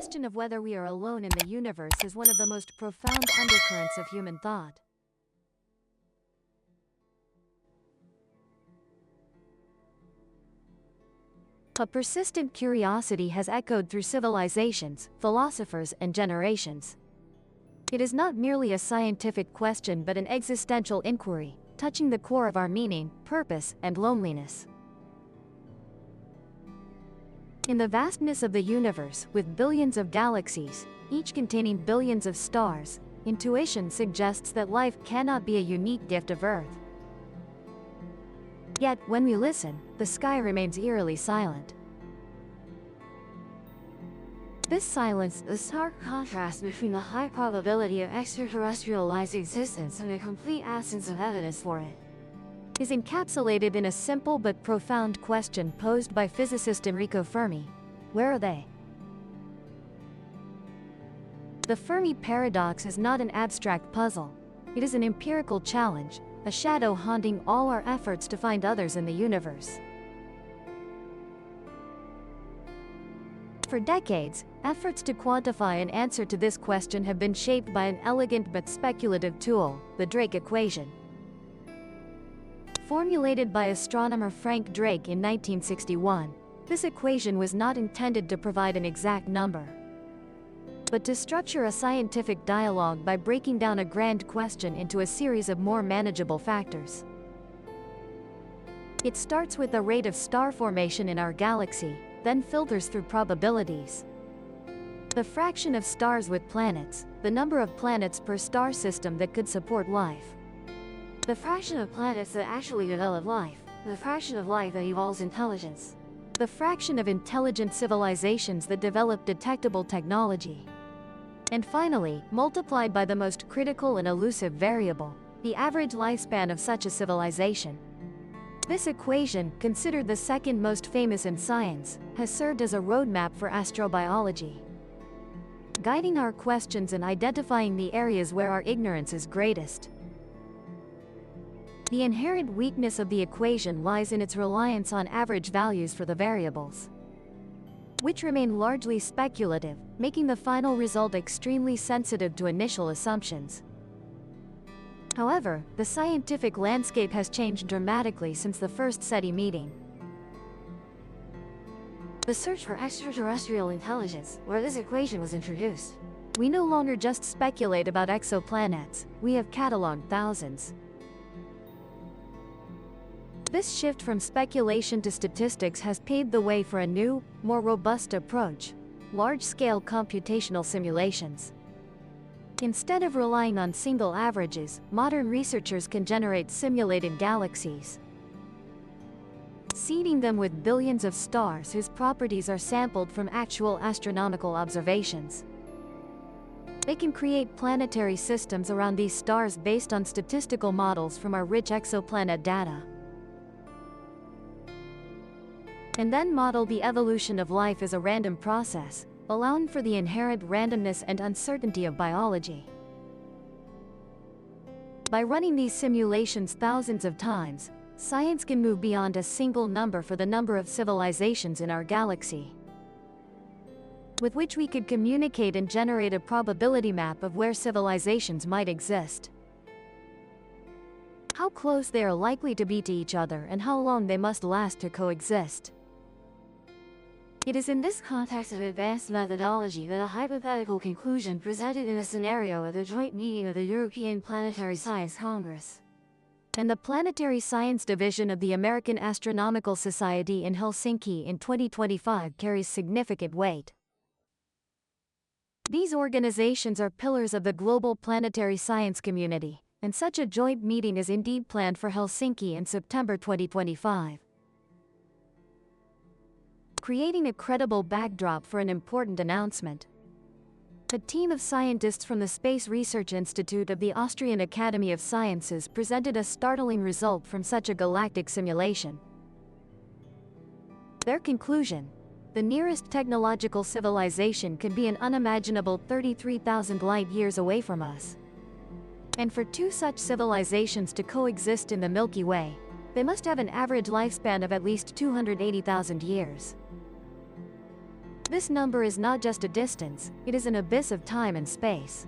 question of whether we are alone in the universe is one of the most profound undercurrents of human thought. A persistent curiosity has echoed through civilizations, philosophers, and generations. It is not merely a scientific question but an existential inquiry, touching the core of our meaning, purpose, and loneliness. In the vastness of the universe, with billions of galaxies, each containing billions of stars, intuition suggests that life cannot be a unique gift of Earth. Yet, when we listen, the sky remains eerily silent. This silence is a stark contrast between the high probability of extraterrestrial life's existence and the complete absence of evidence for it. Is encapsulated in a simple but profound question posed by physicist Enrico Fermi: where are they? The Fermi Paradox is not an abstract puzzle. It is an empirical challenge, a shadow haunting all our efforts to find others in the universe. For decades, efforts to quantify an answer to this question have been shaped by an elegant but speculative tool, the Drake equation. Formulated by astronomer Frank Drake in 1961, this equation was not intended to provide an exact number, but to structure a scientific dialogue by breaking down a grand question into a series of more manageable factors. It starts with the rate of star formation in our galaxy, then filters through probabilities. The fraction of stars with planets, the number of planets per star system that could support life. The fraction of planets that actually develop life, the fraction of life that evolves intelligence. The fraction of intelligent civilizations that develop detectable technology. And finally, multiplied by the most critical and elusive variable, the average lifespan of such a civilization. This equation, considered the second most famous in science, has served as a roadmap for astrobiology, guiding our questions and identifying the areas where our ignorance is greatest. The inherent weakness of the equation lies in its reliance on average values for the variables, which remain largely speculative, making the final result extremely sensitive to initial assumptions. However, the scientific landscape has changed dramatically since the first SETI meeting. The search for extraterrestrial intelligence, where this equation was introduced. We no longer just speculate about exoplanets, we have cataloged thousands. This shift from speculation to statistics has paved the way for a new, more robust approach: large-scale computational simulations. Instead of relying on single averages, modern researchers can generate simulated galaxies, seeding them with billions of stars whose properties are sampled from actual astronomical observations. They can create planetary systems around these stars based on statistical models from our rich exoplanet data, and then model the evolution of life as a random process, allowing for the inherent randomness and uncertainty of biology. By running these simulations thousands of times, science can move beyond a single number for the number of civilizations in our galaxy, with which we could communicate and generate a probability map of where civilizations might exist, how close they are likely to be to each other, and how long they must last to coexist. It is in this context of advanced methodology that a hypothetical conclusion presented in a scenario at the joint meeting of the European Planetary Science Congress and the Planetary Science Division of the American Astronomical Society in Helsinki in 2025 carries significant weight. These organizations are pillars of the global planetary science community, and such a joint meeting is indeed planned for Helsinki in September 2025. Creating a credible backdrop for an important announcement, a team of scientists from the Space Research Institute of the Austrian Academy of Sciences presented a startling result from such a galactic simulation. Their conclusion: the nearest technological civilization could be an unimaginable 33,000 light-years away from us. And for two such civilizations to coexist in the Milky Way, they must have an average lifespan of at least 280,000 years. This number is not just a distance, it is an abyss of time and space.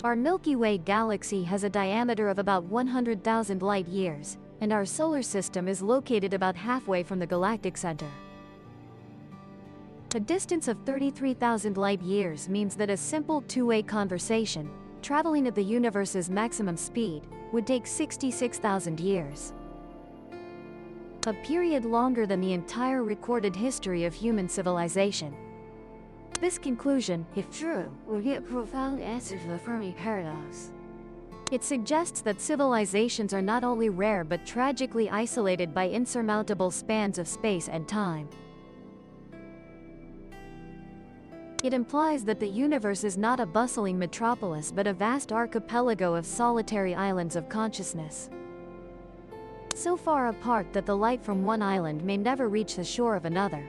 Our Milky Way galaxy has a diameter of about 100,000 light-years, and our solar system is located about halfway from the galactic center. A distance of 33,000 light-years means that a simple two-way conversation, traveling at the universe's maximum speed, would take 66,000 years. A period longer than the entire recorded history of human civilization. This conclusion, if true, would be a profound answer to the Fermi Paradox. It suggests that civilizations are not only rare but tragically isolated by insurmountable spans of space and time. It implies that the universe is not a bustling metropolis but a vast archipelago of solitary islands of consciousness. So far apart that the light from one island may never reach the shore of another.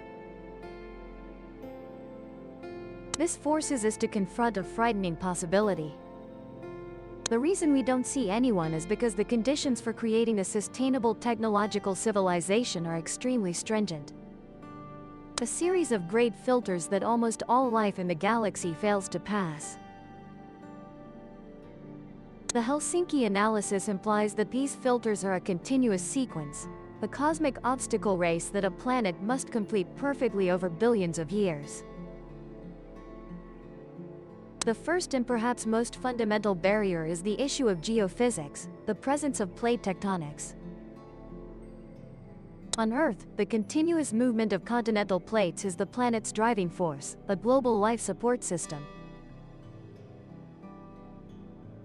This forces us to confront a frightening possibility. The reason we don't see anyone is because the conditions for creating a sustainable technological civilization are extremely stringent. A series of great filters that almost all life in the galaxy fails to pass. The Helsinki analysis implies that these filters are a continuous sequence, a cosmic obstacle race that a planet must complete perfectly over billions of years. The first and perhaps most fundamental barrier is the issue of geophysics, the presence of plate tectonics. On Earth, the continuous movement of continental plates is the planet's driving force, a global life support system.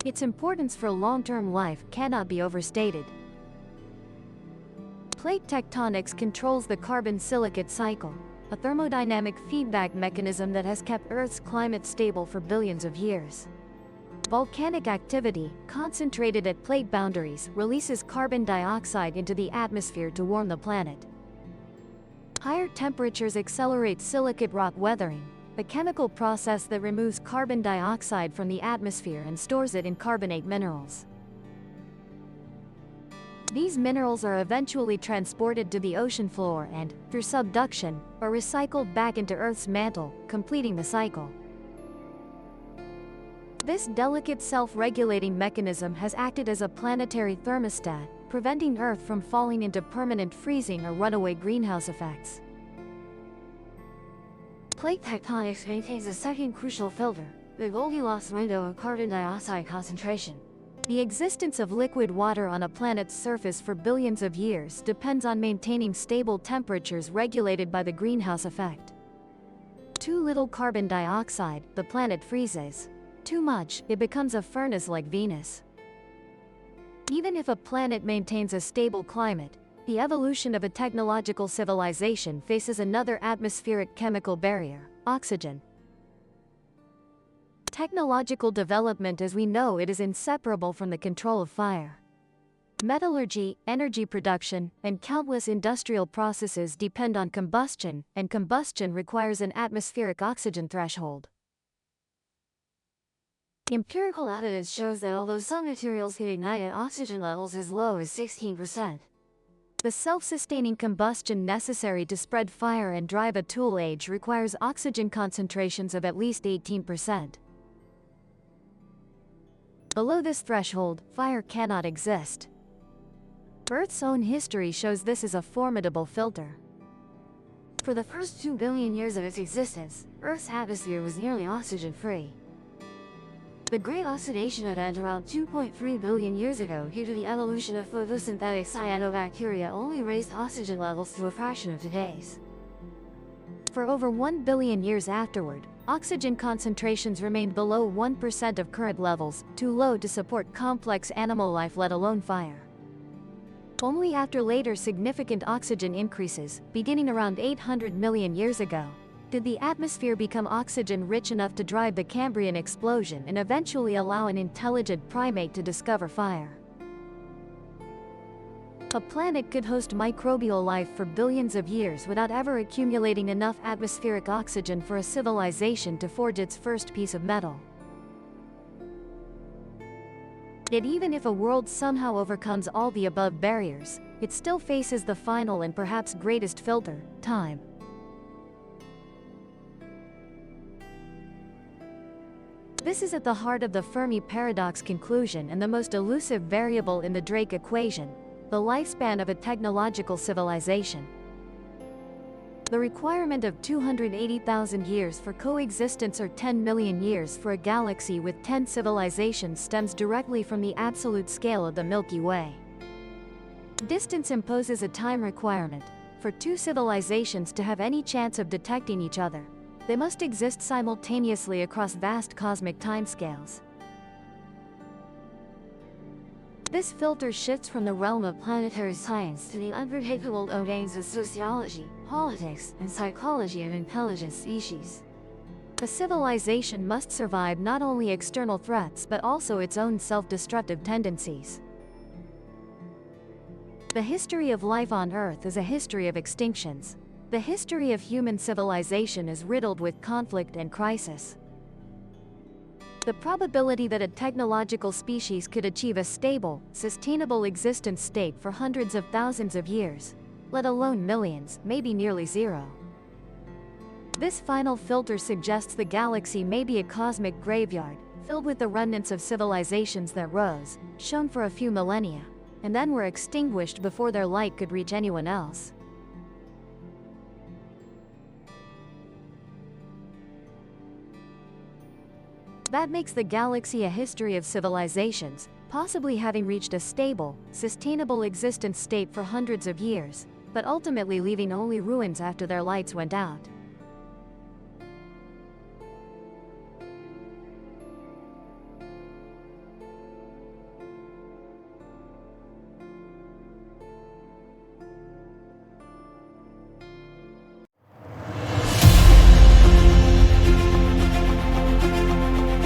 Its importance for long-term life cannot be overstated. Plate tectonics controls the carbon-silicate cycle, a thermodynamic feedback mechanism that has kept Earth's climate stable for billions of years. Volcanic activity, concentrated at plate boundaries, releases carbon dioxide into the atmosphere to warm the planet. Higher temperatures accelerate silicate rock weathering, a chemical process that removes carbon dioxide from the atmosphere and stores it in carbonate minerals. These minerals are eventually transported to the ocean floor and, through subduction, are recycled back into Earth's mantle, completing the cycle. This delicate self-regulating mechanism has acted as a planetary thermostat, preventing Earth from falling into permanent freezing or runaway greenhouse effects. Plate tectonics maintains a second crucial filter, the Goldilocks window of carbon dioxide concentration. The existence of liquid water on a planet's surface for billions of years depends on maintaining stable temperatures regulated by the greenhouse effect. Too little carbon dioxide, the planet freezes. Too much, it becomes a furnace like Venus. Even if a planet maintains a stable climate, the evolution of a technological civilization faces another atmospheric chemical barrier: oxygen. Technological development as we know it is inseparable from the control of fire. Metallurgy, energy production, and countless industrial processes depend on combustion, and combustion requires an atmospheric oxygen threshold. Empirical evidence shows that although some materials can ignite at oxygen levels as low as 16%, the self-sustaining combustion necessary to spread fire and drive a tool age requires oxygen concentrations of at least 18%. Below this threshold, fire cannot exist. Earth's own history shows this is a formidable filter. For the first 2 billion years of its existence, Earth's atmosphere was nearly oxygen-free. The Great Oxidation event around 2.3 billion years ago due to the evolution of photosynthetic cyanobacteria only raised oxygen levels to a fraction of today's. For over 1 billion years afterward, oxygen concentrations remained below 1% of current levels, too low to support complex animal life let alone fire. Only after later significant oxygen increases, beginning around 800 million years ago, did the atmosphere become oxygen-rich enough to drive the Cambrian explosion and eventually allow an intelligent primate to discover fire. A planet could host microbial life for billions of years without ever accumulating enough atmospheric oxygen for a civilization to forge its first piece of metal. Yet even if a world somehow overcomes all the above barriers, it still faces the final and perhaps greatest filter: time. This is at the heart of the Fermi Paradox conclusion and the most elusive variable in the Drake equation, the lifespan of a technological civilization. The requirement of 280,000 years for coexistence or 10 million years for a galaxy with 10 civilizations stems directly from the absolute scale of the Milky Way. Distance imposes a time requirement. For two civilizations to have any chance of detecting each other, they must exist simultaneously across vast cosmic timescales. This filter shifts from the realm of planetary science to the unpredictable domains of sociology, politics, and psychology of intelligent species. A civilization must survive not only external threats but also its own self-destructive tendencies. The history of life on Earth is a history of extinctions. The history of human civilization is riddled with conflict and crisis. The probability that a technological species could achieve a stable, sustainable existence state for hundreds of thousands of years, let alone millions, may be nearly zero. This final filter suggests the galaxy may be a cosmic graveyard, filled with the remnants of civilizations that rose, shone for a few millennia, and then were extinguished before their light could reach anyone else. That makes the galaxy a history of civilizations, possibly having reached a stable, sustainable existence state for hundreds of years, but ultimately leaving only ruins after their lights went out.